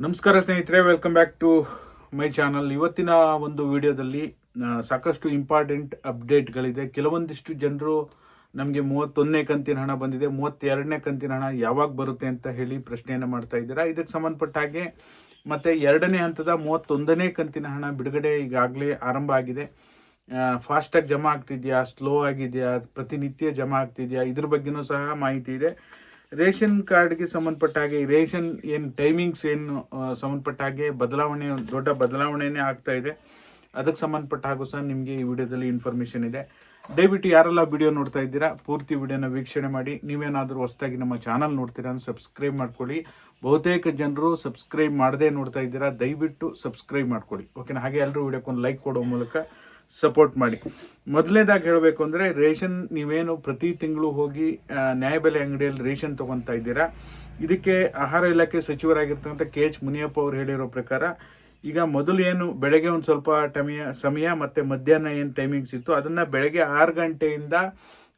ನಮಸ್ಕಾರ ಸ್ನೇಹಿತರೆ, welcome back to my channel. ಇವತ್ತಿನ ಒಂದು ವಿಡಿಯೋದಲ್ಲಿ ಸಾಕಷ್ಟು ಇಂಪಾರ್ಟೆಂಟ್ ಅಪ್ಡೇಟ್ಗಳಿದೆ. ಕೆಲವೊಂದಿಷ್ಟು ಜನರು ನಮಗೆ 31ನೇ ಕಂತಿನ ಹಣ ಬಂದಿದೆ, 32ನೇ ಕಂತಿನ ಹಣ ಯಾವಾಗ ಬರುತ್ತೆ ಅಂತ ಹೇಳಿ ಪ್ರಶ್ನೆಯನ್ನು ಮಾಡ್ತಾ ಇದ್ದೀರಾ. ಇದಕ್ಕೆ ಸಂಬಂಧಪಟ್ಟ ಹಾಗೆ ಮತ್ತು 2ನೇ ಹಂತದ 31ನೇ ಕಂತಿನ ಹಣ ಬಿಡುಗಡೆ ಈಗಾಗಲೇ ಆರಂಭ ಆಗಿದೆ. ಫಾಸ್ಟಾಗಿ ಜಮಾ ಆಗ್ತಿದೆಯಾ, ಸ್ಲೋ ಆಗಿದೆಯಾ, ಪ್ರತಿನಿತ್ಯ ಜಮಾ ಆಗ್ತಿದೆಯಾ, ಇದ್ರ ಬಗ್ಗೆನೂ ಸಹ ಮಾಹಿತಿ ಇದೆ. ರೇಷನ್ ಕಾರ್ಡ್ಗೆ ಸಂಬಂಧಪಟ್ಟ ಹಾಗೆ ರೇಷನ್ ಏನು ಟೈಮಿಂಗ್ಸ್ ಏನು ಸಂಬಂಧಪಟ್ಟ ಹಾಗೆ ದೊಡ್ಡ ಬದಲಾವಣೆನೇ ಆಗ್ತಾ ಇದೆ. ಅದಕ್ಕೆ ಸಂಬಂಧಪಟ್ಟ ಹಾಗೂ ಸಹ ನಿಮಗೆ ಈ ವಿಡಿಯೋದಲ್ಲಿ ಇನ್ಫಾರ್ಮೇಷನ್ ಇದೆ. ದಯವಿಟ್ಟು ಯಾರೆಲ್ಲ ವಿಡಿಯೋ ನೋಡ್ತಾ ಇದ್ದೀರಾ ಪೂರ್ತಿ ವಿಡಿಯೋನ ವೀಕ್ಷಣೆ ಮಾಡಿ. ನೀವೇನಾದರೂ ಹೊಸದಾಗಿ ನಮ್ಮ ಚಾನಲ್ ನೋಡ್ತೀರಾ ಸಬ್ಸ್ಕ್ರೈಬ್ ಮಾಡ್ಕೊಳ್ಳಿ. ಬಹುತೇಕ ಜನರು ಸಬ್ಸ್ಕ್ರೈಬ್ ಮಾಡದೇ ನೋಡ್ತಾ ಇದ್ದೀರಾ, ದಯವಿಟ್ಟು ಸಬ್ಸ್ಕ್ರೈಬ್ ಮಾಡ್ಕೊಳ್ಳಿ. ಓಕೆನಾ? ಹಾಗೆ ಎಲ್ಲರೂ ವಿಡಿಯೋಕ್ಕೊಂದು ಲೈಕ್ ಕೊಡೋ ಮೂಲಕ ಸಪೋರ್ಟ್ ಮಾಡಿ. ಮೊದಲನೇದಾಗಿ ಹೇಳಬೇಕು ಅಂದರೆ, ರೇಷನ್ ನೀವೇನು ಪ್ರತಿ ತಿಂಗಳು ಹೋಗಿ ನ್ಯಾಯಬೆಲೆ ಅಂಗಡಿಯಲ್ಲಿ ರೇಷನ್ ತೊಗೊತಾ ಇದ್ದೀರಾ, ಇದಕ್ಕೆ ಆಹಾರ ಇಲಾಖೆ ಸಚಿವರಾಗಿರ್ತಕ್ಕಂಥ KH ಮುನಿಯಪ್ಪ ಅವರು ಹೇಳಿರೋ ಪ್ರಕಾರ ಈಗ ಮೊದಲು ಏನು ಬೆಳಗ್ಗೆ ಒಂದು ಸ್ವಲ್ಪ ಸಮಯ ಮತ್ತು ಮಧ್ಯಾಹ್ನ ಏನು ಟೈಮಿಂಗ್ಸ್ ಇತ್ತು, ಅದನ್ನು ಬೆಳಗ್ಗೆ 6 ಗಂಟೆಯಿಂದ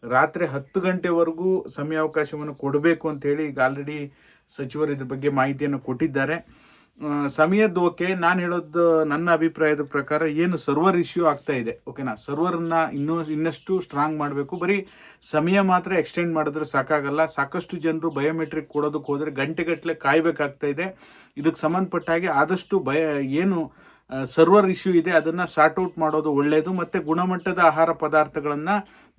ರಾತ್ರಿ 10 ಗಂಟೆವರೆಗೂ ಸಮಯಾವಕಾಶವನ್ನು ಕೊಡಬೇಕು ಅಂತೇಳಿ ಈಗ ಆಲ್ರೆಡಿ ಸಚಿವರು ಇದ್ರ ಬಗ್ಗೆ ಮಾಹಿತಿಯನ್ನು ಕೊಟ್ಟಿದ್ದಾರೆ. ಸಮಯದ್ದು ಓಕೆ, ನಾನು ಹೇಳೋದು ನನ್ನ ಅಭಿಪ್ರಾಯದ ಪ್ರಕಾರ ಏನು ಸರ್ವರ್ ಇಶ್ಯೂ ಆಗ್ತಾ ಇದೆ, ಓಕೆನಾ, ಸರ್ವರನ್ನ ಇನ್ನಷ್ಟು ಸ್ಟ್ರಾಂಗ್ ಮಾಡಬೇಕು. ಬರೀ ಸಮಯ ಮಾತ್ರ ಎಕ್ಸ್ಟೆಂಡ್ ಮಾಡಿದ್ರೆ ಸಾಕಾಗಲ್ಲ. ಸಾಕಷ್ಟು ಜನರು ಬಯೋಮೆಟ್ರಿಕ್ ಕೊಡೋದಕ್ಕೆ ಹೋದರೆ ಗಂಟೆಗಟ್ಟಲೆ ಕಾಯಬೇಕಾಗ್ತಾ ಇದೆ. ಇದಕ್ಕೆ ಸಂಬಂಧಪಟ್ಟ ಹಾಗೆ ಆದಷ್ಟು ಏನು ಸರ್ವರ್ ಇಶ್ಯೂ ಇದೆ ಅದನ್ನು ಸಾರ್ಟ್ ಔಟ್ ಮಾಡೋದು ಒಳ್ಳೆಯದು, ಮತ್ತು ಗುಣಮಟ್ಟದ ಆಹಾರ ಪದಾರ್ಥಗಳನ್ನು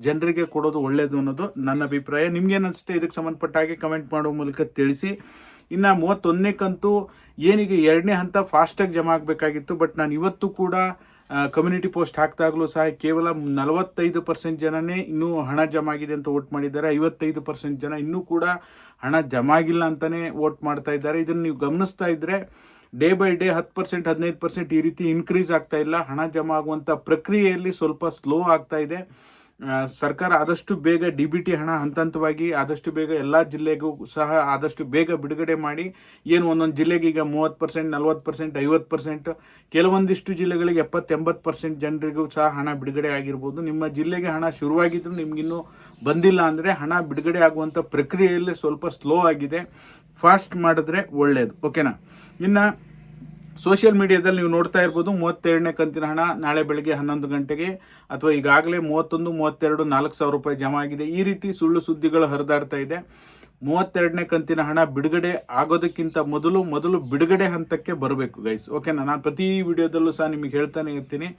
ಜನರಿಗೆ ಕೊಡೋದು ಒಳ್ಳೆಯದು ಅನ್ನೋದು ನನ್ನ ಅಭಿಪ್ರಾಯ. ನಿಮ್ಗೇನು ಅನಿಸುತ್ತೆ ಇದಕ್ಕೆ ಸಂಬಂಧಪಟ್ಟ ಹಾಗೆ ಕಮೆಂಟ್ ಮಾಡೋ ಮೂಲಕ ತಿಳಿಸಿ. ಇನ್ನು 31ನೇ ಕಂತು ಏನಿಗೆ 2ನೇ ಹಂತ ಫಾಸ್ಟಾಗಿ ಜಮಾ ಆಗಬೇಕಾಗಿತ್ತು, ಬಟ್ ನಾನು ಇವತ್ತು ಕೂಡ ಕಮ್ಯುನಿಟಿ ಪೋಸ್ಟ್ ಹಾಕಿದಾಗಲೂ ಸಹ ಕೇವಲ 45% ಜನನೇ ಇನ್ನೂ ಹಣ ಜಮಾ ಆಗಿದೆ ಅಂತ ವೋಟ್ ಮಾಡಿದ್ದಾರೆ. 55% ಜನ ಇನ್ನೂ ಕೂಡ ಹಣ ಜಮಾ ಆಗಿಲ್ಲ ಅಂತಲೇ ವೋಟ್ ಮಾಡ್ತಾ ಇದ್ದಾರೆ. ಇದನ್ನು ನೀವು ಗಮನಿಸ್ತಾ ಇದ್ದರೆ ಡೇ ಬೈ ಡೇ 10%, 15% ಈ ರೀತಿ ಇನ್ಕ್ರೀಸ್ ಆಗ್ತಾ ಇಲ್ಲ. ಹಣ ಜಮಾ ಆಗುವಂಥ ಪ್ರಕ್ರಿಯೆಯಲ್ಲಿ ಸ್ವಲ್ಪ ಸ್ಲೋ ಆಗ್ತಾ ಇದೆ. ಸರ್ಕಾರ ಆದಷ್ಟು ಬೇಗ DBT ಹಣ ಹಂತವಾಗಿ ಆದಷ್ಟು ಬೇಗ ಎಲ್ಲ ಜಿಲ್ಲೆಗೂ ಸಹ ಆದಷ್ಟು ಬೇಗ ಬಿಡುಗಡೆ ಮಾಡಿ, ಏನು ಒಂದೊಂದು ಜಿಲ್ಲೆಗೆ ಈಗ 30%, 40%, 50%, ಕೆಲವೊಂದಿಷ್ಟು ಜಿಲ್ಲೆಗಳಿಗೆ 70-80% ಜನರಿಗೂ ಸಹ ಹಣ ಬಿಡುಗಡೆ ಆಗಿರ್ಬೋದು. ನಿಮ್ಮ ಜಿಲ್ಲೆಗೆ ಹಣ ಶುರುವಾಗಿದ್ರು ನಿಮಗಿನ್ನೂ ಬಂದಿಲ್ಲ ಅಂದರೆ ಹಣ ಬಿಡುಗಡೆ ಆಗುವಂಥ ಪ್ರಕ್ರಿಯೆಯಲ್ಲಿ ಸ್ವಲ್ಪ ಸ್ಲೋ ಆಗಿದೆ. ಫಾಸ್ಟ್ ಮಾಡಿದ್ರೆ ಒಳ್ಳೆಯದು, ಓಕೆನಾ? ಇನ್ನು ಸೋಷಿಯಲ್ ಮೀಡಿಯಾದಲ್ಲಿ ನೀವು ನೋಡ್ತಾ ಇರ್ಬೋದು, 32ನೇ ಕಂತಿನ ಹಣ ನಾಳೆ ಬೆಳಗ್ಗೆ 11 ಗಂಟೆಗೆ ಅಥವಾ ಈಗಾಗಲೇ 31, 32, 4,000 ರೂಪಾಯಿ ಜಮಾ ಆಗಿದೆ. ಈ ರೀತಿ ಸುಳ್ಳು ಸುದ್ದಿಗಳು ಹರಿದಾಡ್ತಾ ಇದೆ. 32ನೇ ಕಂತಿನ ಹಣ ಬಿಡುಗಡೆ ಆಗೋದಕ್ಕಿಂತ ಮೊದಲು ಬಿಡುಗಡೆ ಹಂತಕ್ಕೆ ಬರಬೇಕು ಗೈಸ್, ಓಕೆನಾ? ನಾನು ಪ್ರತಿ ವಿಡಿಯೋದಲ್ಲೂ ಸಹ ನಿಮಗೆ ಹೇಳ್ತಾನೆ ಇರ್ತೀನಿ,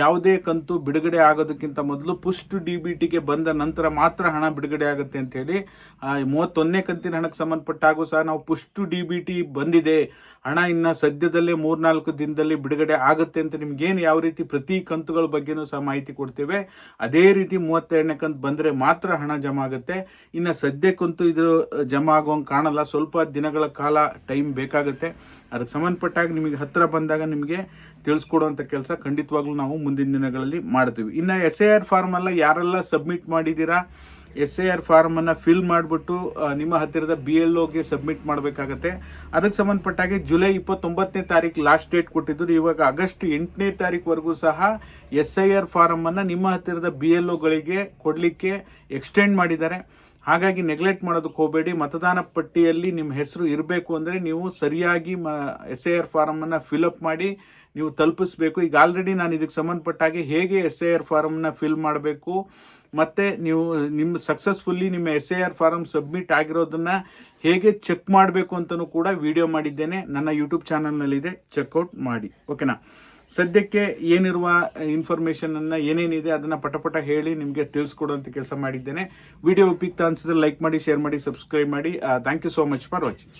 ಯಾವುದೇ ಕಂತು ಬಿಡುಗಡೆ ಆಗೋದಕ್ಕಿಂತ ಮೊದಲು ಪುಸ್ಟ್ DBTಗೆ ಬಂದ ನಂತರ ಮಾತ್ರ ಹಣ ಬಿಡುಗಡೆ ಆಗುತ್ತೆ ಅಂಥೇಳಿ. 31ನೇ ಕಂತಿನ ಹಣಕ್ಕೆ ಸಂಬಂಧಪಟ್ಟಾಗೂ ಸಹ ನಾವು ಪುಸ್ಟ್ DBT ಬಂದಿದೆ, ಹಣ ಇನ್ನು ಸದ್ಯದಲ್ಲೇ 3-4 ದಿನದಲ್ಲಿ ಬಿಡುಗಡೆ ಆಗುತ್ತೆ ಅಂತ ನಿಮ್ಗೇನು ಯಾವ ರೀತಿ ಪ್ರತಿ ಕಂತುಗಳ ಬಗ್ಗೆನೂ ಸಹ ಮಾಹಿತಿ ಕೊಡ್ತೇವೆ, ಅದೇ ರೀತಿ 32ನೇ ಕಂತು ಬಂದರೆ ಮಾತ್ರ ಹಣ ಜಮಾ ಆಗುತ್ತೆ. ಇನ್ನು ಸದ್ಯಕ್ಕಂತೂ ಇದು ಜಮಾ ಆಗೋಂಗೆ ಕಾಣಲ್ಲ, ಸ್ವಲ್ಪ ದಿನಗಳ ಕಾಲ ಟೈಮ್ ಬೇಕಾಗುತ್ತೆ. ಅದಕ್ಕೆ ಸಂಬಂಧಪಟ್ಟಾಗ ನಿಮಗೆ ಹತ್ತಿರ ಬಂದಾಗ ನಿಮಗೆ ತಿಳಿಸ್ಕೊಡುವಂಥ ಕೆಲಸ ಖಂಡಿತವಾಗ್ಲೂ ನಾವು ಮುಂದಿನ ದಿನಗಳಲ್ಲಿ ಮಾಡ್ತೀವಿ. ಇನ್ನು SIR ಫಾರ್ಮ್ ಎಲ್ಲ ಯಾರೆಲ್ಲ ಸಬ್ಮಿಟ್ ಮಾಡಿದ್ದೀರಾ, SIR ಫಾರ್ಮನ್ನು ಫಿಲ್ ಮಾಡಿಬಿಟ್ಟು ನಿಮ್ಮ ಹತ್ತಿರದ BLOಗೆ ಸಬ್ಮಿಟ್ ಮಾಡಬೇಕಾಗತ್ತೆ. ಅದಕ್ಕೆ ಸಂಬಂಧಪಟ್ಟಾಗೆ ಜುಲೈ 29ನೇ ತಾರೀಕು ಲಾಸ್ಟ್ ಡೇಟ್ ಕೊಟ್ಟಿದ್ದರು. ಇವಾಗ ಆಗಸ್ಟ್ 8ನೇ ತಾರೀಕುವರೆಗೂ ಸಹ SIR ಫಾರಮನ್ನು ನಿಮ್ಮ ಹತ್ತಿರದ BLOಗಳಿಗೆ ಕೊಡಲಿಕ್ಕೆ ಎಕ್ಸ್ಟೆಂಡ್ ಮಾಡಿದ್ದಾರೆ. ಹಾಗಾಗಿ ನೆಗ್ಲೆಕ್ಟ್ ಮಾಡೋದಕ್ಕೆ ಹೋಗಬೇಡಿ. ಮತದಾನ ಪಟ್ಟಿಯಲ್ಲಿ ನಿಮ್ಮ ಹೆಸರು ಇರಬೇಕು ಅಂದರೆ ನೀವು ಸರಿಯಾಗಿ SIR ಫಾರಮನ್ನು ಫಿಲಪ್ ಮಾಡಿ ನೀವು ತಲುಪಿಸ್ಬೇಕು. ಈಗ ಆಲ್ರೆಡಿ ನಾನು ಇದಕ್ಕೆ ಸಂಬಂಧಪಟ್ಟಾಗೆ ಹೇಗೆ SIR ಫಾರಮನ್ನು ಫಿಲ್ ಮಾಡಬೇಕು ಮತ್ತು ನೀವು ಸಕ್ಸಸ್ಫುಲ್ಲಿ ನಿಮ್ಮ SIR ಫಾರಮ್ ಸಬ್ಮಿಟ್ ಆಗಿರೋದನ್ನು ಹೇಗೆ ಚೆಕ್ ಮಾಡಬೇಕು ಅಂತಲೂ ಕೂಡ ವಿಡಿಯೋ ಮಾಡಿದ್ದೇನೆ, ನನ್ನ ಯೂಟ್ಯೂಬ್ ಚಾನಲ್ನಲ್ಲಿದೆ, ಚೆಕ್ಔಟ್ ಮಾಡಿ, ಓಕೆನಾ? ಸದ್ಯಕ್ಕೆ ಏನಿರುವ ಇನ್ಫಾರ್ಮೇಷನನ್ನು ಏನೇನಿದೆ ಅದನ್ನು ಪಟ ಹೇಳಿ ನಿಮಗೆ ತಿಳಿಸ್ಕೊಡುವಂಥ ಕೆಲಸ ಮಾಡಿದ್ದೇನೆ. ವಿಡಿಯೋ ಉಪಯುಕ್ತ ಅನಿಸಿದ್ರೆ ಲೈಕ್ ಮಾಡಿ, ಶೇರ್ ಮಾಡಿ, ಸಬ್ಸ್ಕ್ರೈಬ್ ಮಾಡಿ. Thank you so much for watching.